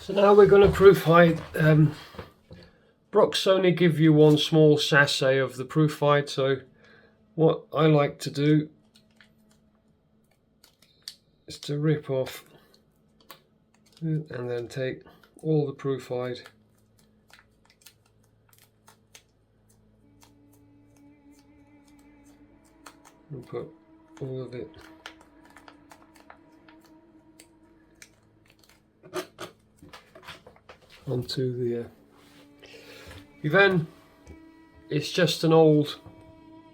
So now we're going to Proofhide. Brookes only give you one small sachet of the Proofhide, so what I like to do is to rip off and then take all the Proofhide and put all of it onto the then it's just an old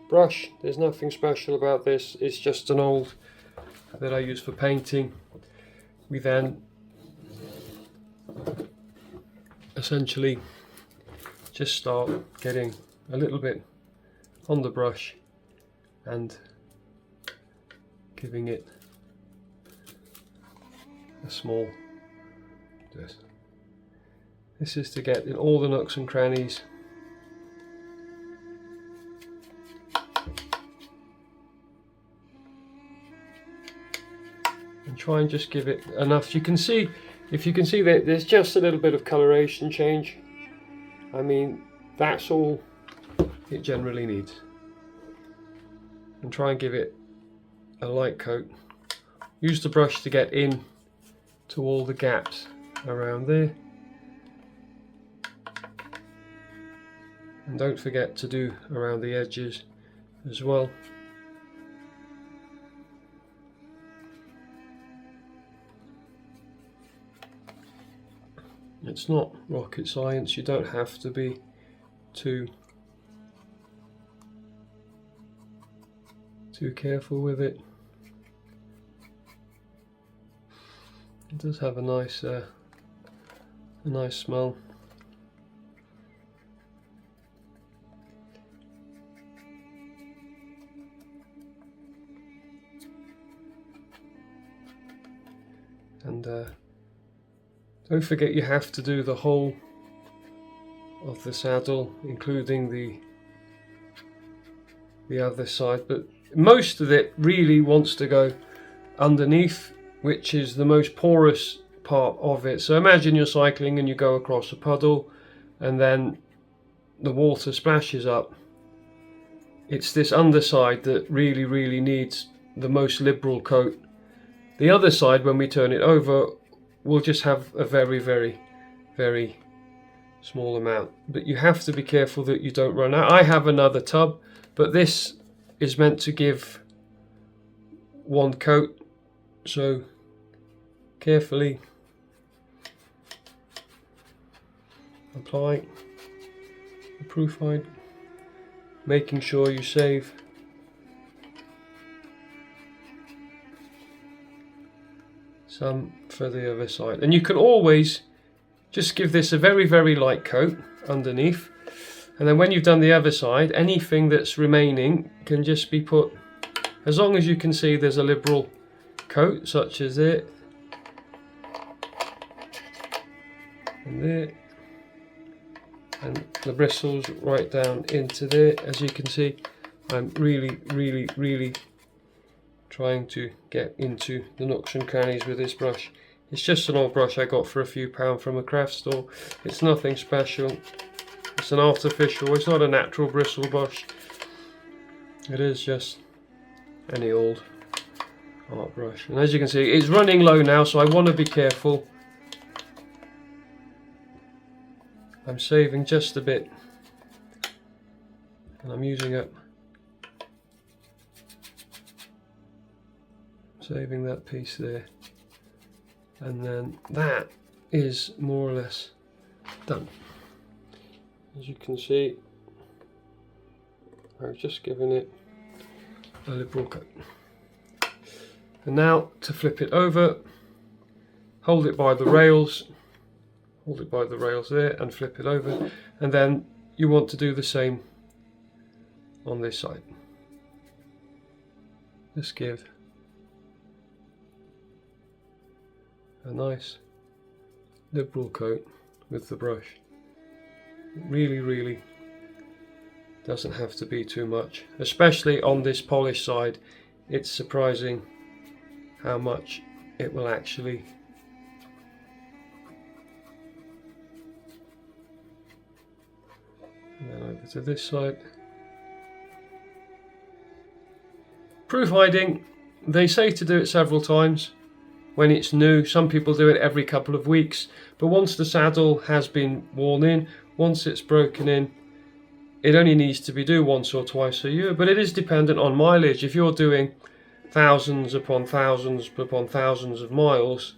brush. There's nothing special about this, it's just an old that I use for painting. We then essentially just start getting a little bit on the brush and giving it a small twist. This is to get in all the nooks and crannies. And try and just give it enough. You can see, if you can see that there's just a little bit of coloration change. I mean, that's all it generally needs. And try and give it a light coat. Use the brush to get in to all the gaps around there. And don't forget to do around the edges as well. It's not rocket science, you don't have to be too careful with it. It does have a nice smell. And don't forget you have to do the whole of the saddle, including the other side, but most of it really wants to go underneath, which is the most porous part of it. So imagine you're cycling and you go across a puddle and then the water splashes up. It's this underside that really needs the most liberal coat. The other side, when we turn it over, will just have a very small amount. But you have to be careful that you don't run out. I have another tub, but this is meant to give one coat, so carefully apply the Proofhide, making sure you save some for the other side. And you can always just give this a very light coat underneath, and then when you've done the other side, anything that's remaining can just be put, as long as you can see there's a liberal coat, such as it and there, and the bristles right down into there. As you can see, I'm really trying to get into the nooks and crannies with this brush. It's just an old brush I got for a few pounds from a craft store. It's nothing special. It's an artificial, it's not a natural bristle brush. It is just any old art brush. And as you can see, it's running low now, so I want to be careful. I'm saving just a bit, and I'm using up, saving that piece there, and then that is more or less done. As you can see, I've just given it a liberal coat. And now to flip it over, hold it by the rails, there, and flip it over, and then you want to do the same on this side. Just give a nice liberal coat with the brush. It really doesn't have to be too much, especially on this polished side. It's surprising how much it will actually And then over to this side. Proof hiding, they say to do it several times when it's new. Some people do it every couple of weeks, but once the saddle has been worn in, once it's broken in, it only needs to be done once or twice a year. But it is dependent on mileage. If you're doing thousands upon thousands upon thousands of miles,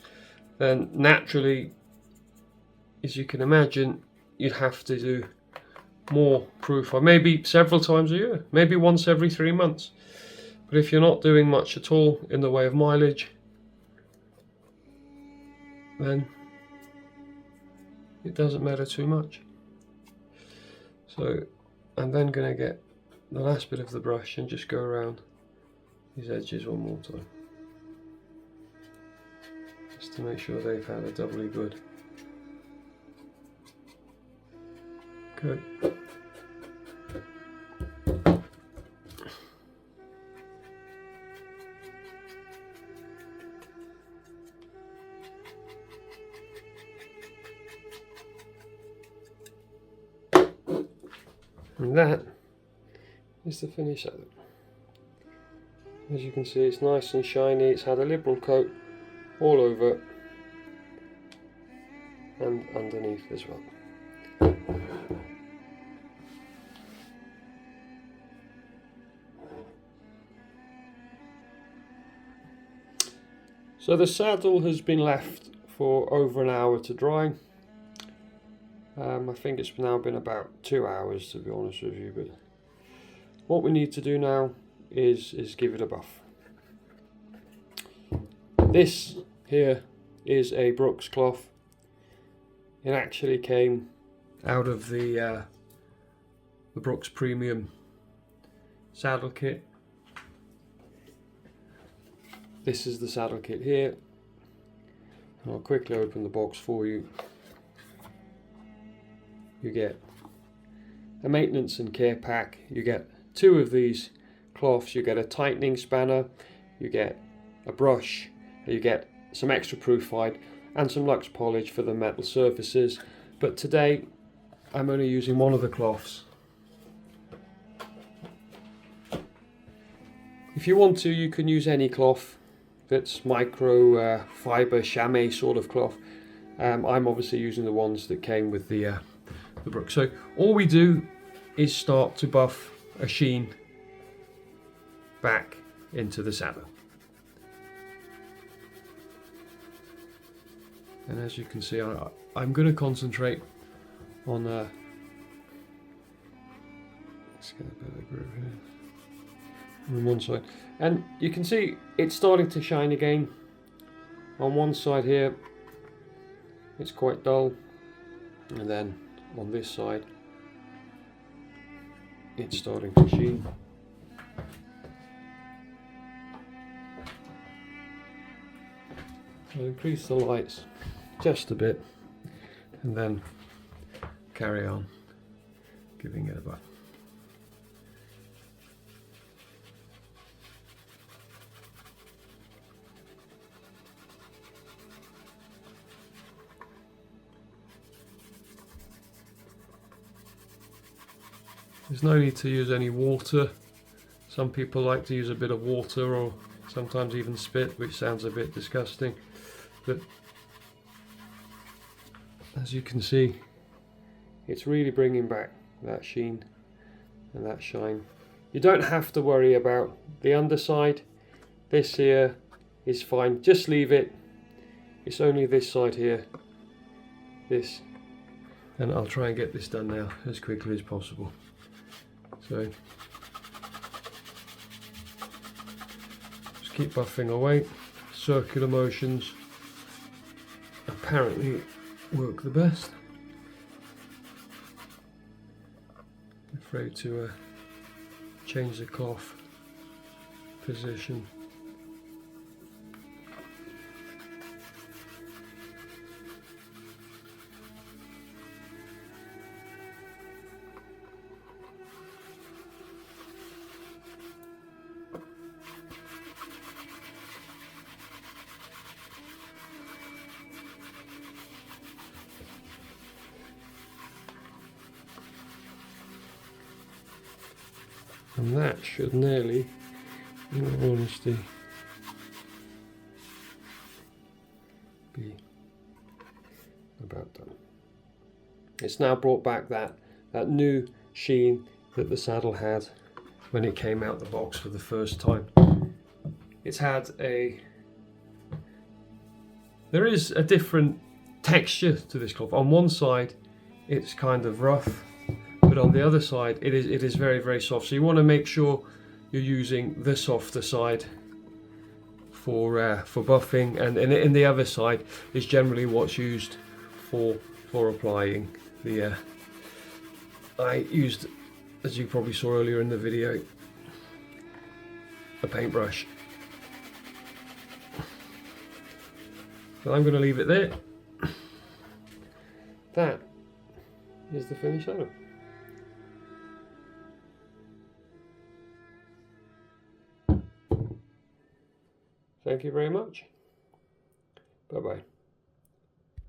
then naturally, as you can imagine, you'd have to do more proof, or maybe several times a year, maybe once every 3 months. But if you're not doing much at all in the way of mileage, then it doesn't matter too much. So I'm then going to get the last bit of the brush and just go around these edges one more time, just to make sure they've had a doubly good. Good. And that is the finish of it. As you can see, it's nice and shiny. It's had a liberal coat all over and underneath as well. So the saddle has been left for over an hour to dry. I think it's now been about 2 hours, to be honest with you, but what we need to do now is give it a buff. This here is a Brookes cloth. It actually came out of the Brookes Premium Saddle Kit. This is the saddle kit here. I'll quickly open the box for you. You get a maintenance and care pack. You get 2 of these cloths. You get a tightening spanner. You get a brush. You get some extra Proofhide and some Lux polish for the metal surfaces. But today I'm only using one of the cloths. If you want to, you can use any cloth that's micro fiber chamois sort of cloth. I'm obviously using the ones that came with the Brookes. So all we do is start to buff a sheen back into the saddle. And as you can see, I'm going to concentrate on let's get a better grip here on one side, and you can see it's starting to shine again. On one side here it's quite dull, and then on this side it's starting to sheen. I'll increase the lights just a bit and then carry on giving it a buff. There's no need to use any water. Some people like to use a bit of water or sometimes even spit, which sounds a bit disgusting. But as you can see, it's really bringing back that sheen and that shine. You don't have to worry about the underside. This here is fine. Just leave it. It's only this side here. This. And I'll try and get this done now as quickly as possible. So just keep buffing away. Circular motions apparently work the best. I'm afraid to change the cloth position. And that should nearly, in all honesty, be about done. It's now brought back that new sheen that the saddle had when it came out the box for the first time. It's had there is a different texture to this cloth. On one side it's kind of rough, but on the other side it is very, very soft. So you want to make sure you're using the softer side for buffing, and in the other side is generally what's used for applying the I used, as you probably saw earlier in the video, a paintbrush. So I'm going to leave it there. That is the finished saddle. Thank you very much. Bye bye.